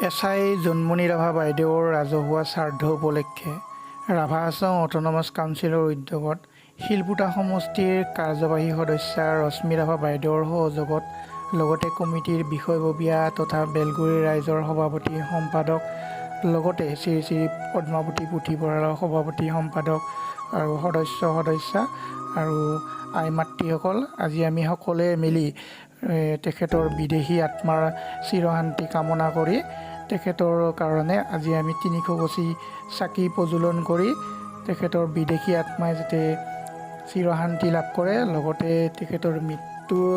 এছাই জোনমণি ৰাভা বাইদেউৰ ৰাজহুৱা শ্ৰাদ্ধ উপলক্ষে ৰাভা আছাম অট'নমাছ কাউন্সিলৰ উদ্যোগত শিলপুটা সমষ্টিৰ কাৰ্যবাহী সদস্যা ৰশ্মি ৰাভা বাইদেউৰ সহযোগত লগতে কমিটিৰ বিষয়ববীয়া তথা বেলগুৰি ৰাইজৰ সভাপতি সম্পাদক লগতে শ্ৰী শ্ৰী পদ্মাৱতী পুথিভঁৰালৰ সভাপতি সম্পাদক আৰু সদস্যা আৰু আই মাতৃসকল আজি আমি সকলোৱে মিলি তেখেতৰ বিদেশী আত্মাৰ চিৰশান্তি কামনা কৰি তেখেতৰ কাৰণে আজি আমি 300 গছি চাকি প্ৰজ্বলন কৰি তেখেতৰ বিদেশী আত্মাই যাতে চিৰশান্তি লাভ কৰে, লগতে তেখেতৰ মৃত্যুৰ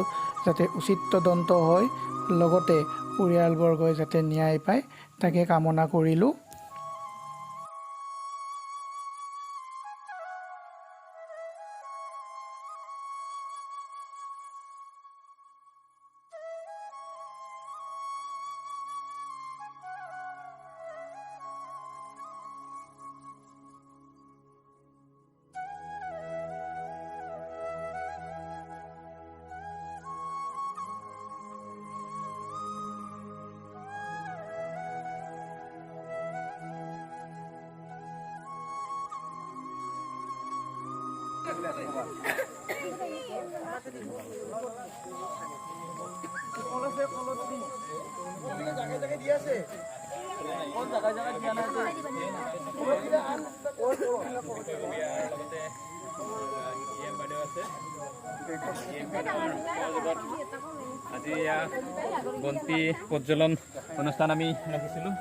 যাতে উচিত তদন্ত হয়, লগতে পৰিয়ালবৰ্গই যাতে ন্যায় পায় তাকে কামনা কৰিলোঁ। আজি বন্তি প্ৰজ্বলন অনুষ্ঠান আমি ৰাখিছিলোঁ।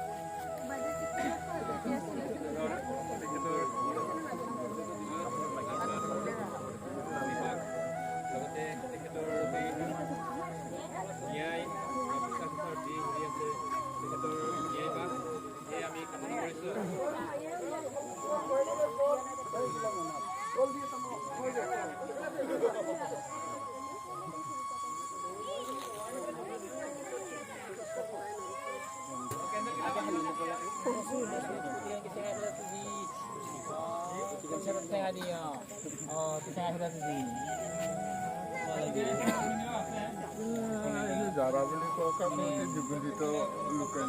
যাৰা বলে নিবেদিত লোকেৰ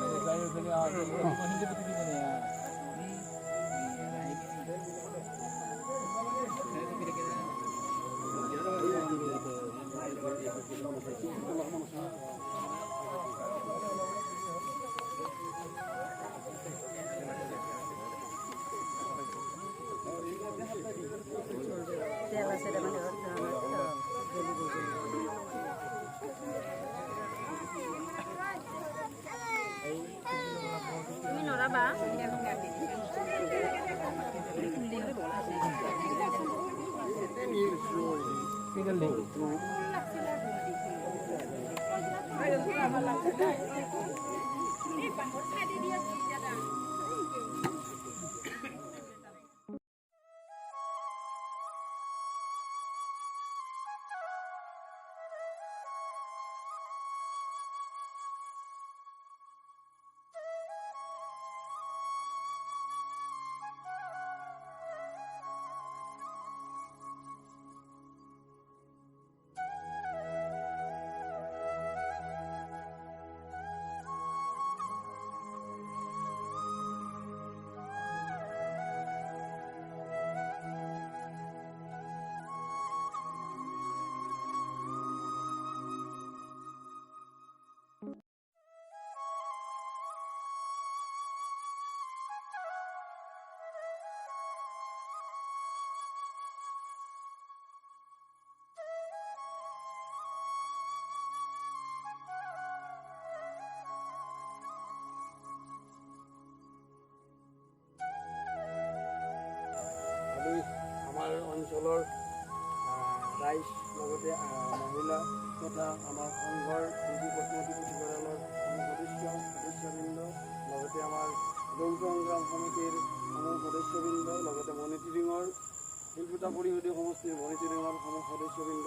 আমাৰ অঞ্চলৰ ৰাইজ লগতে মহিলা তথা আমাৰ সংঘৰ পদ্মাৱতী পুথিভঁৰালৰ সদস্যবৃন্দ লগতে আমাৰ যৌথ সংগ্ৰাম সমিতিৰ সদস্যবৃন্দ লগতে মনিটৰিঙৰ শিলপুটা পৰিষদীয় সমষ্টিৰ মনিটৰিঙৰ সদস্যবৃন্দ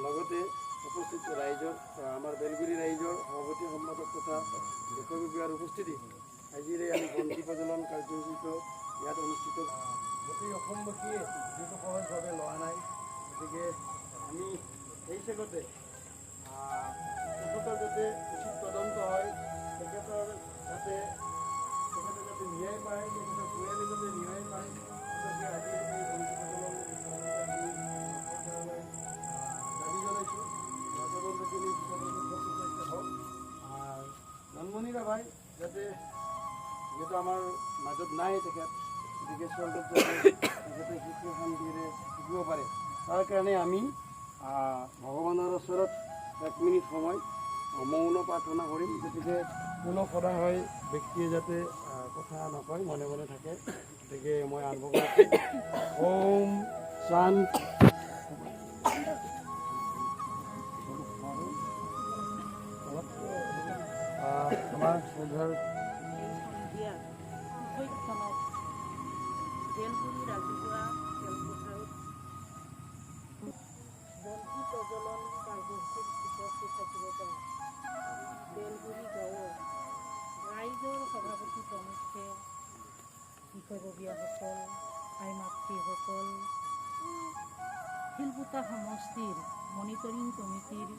লগতে উপস্থিত ৰাইজৰ আমাৰ বেলগুৰি ৰাইজৰ সভাপতি সম্পাদক তথা বিষয়ববীয়াৰ উপস্থিতি আজিৰে আমি বন্তি প্ৰজ্বলন কাৰ্যসূচীত ইয়াত অনুষ্ঠিত গোটেই অসমবাসীয়ে যিটো সহজভাৱে লোৱা নাই, গতিকে আমি সেই চেগতে তেখেতৰ যাতে উচিত তদন্ত হয়, তেখেতৰ মণি ৰাভাই যাতে যিহেতু আমাৰ মাজত নাই তেখেত, গতিকে স্বৰ্গত যাতে সুখ শান্তিৰে থাকিব পাৰে, তাৰ কাৰণে আমি ভগৱানৰ ওচৰত 1 মিনিট সময় মৌন প্ৰাৰ্থনা কৰিম। গতিকে কোনো সদা হয় ব্যক্তিয়ে যাতে কথা নকয়, মনে মনে থাকে। গতিকে মই আৰম্ভ কৰিছোঁ। ওম শান্তি। আমাৰ শ্ৰদ্ধাৰ বেলগুৰি ৰাজহুৱা খেলপথাৰত বন্তি প্ৰজ্বলন কাৰ্যসূচীত উপস্থিত থাকিব পাৰে বেলগুৰি গাঁৱৰ ৰাইজৰ সভাপতি প্ৰমুখ্যে বিষয়ববীয়াসকল, আই মাতৃসকল, শিলপুটা সমষ্টিৰ মনিটৰিং কমিটিৰ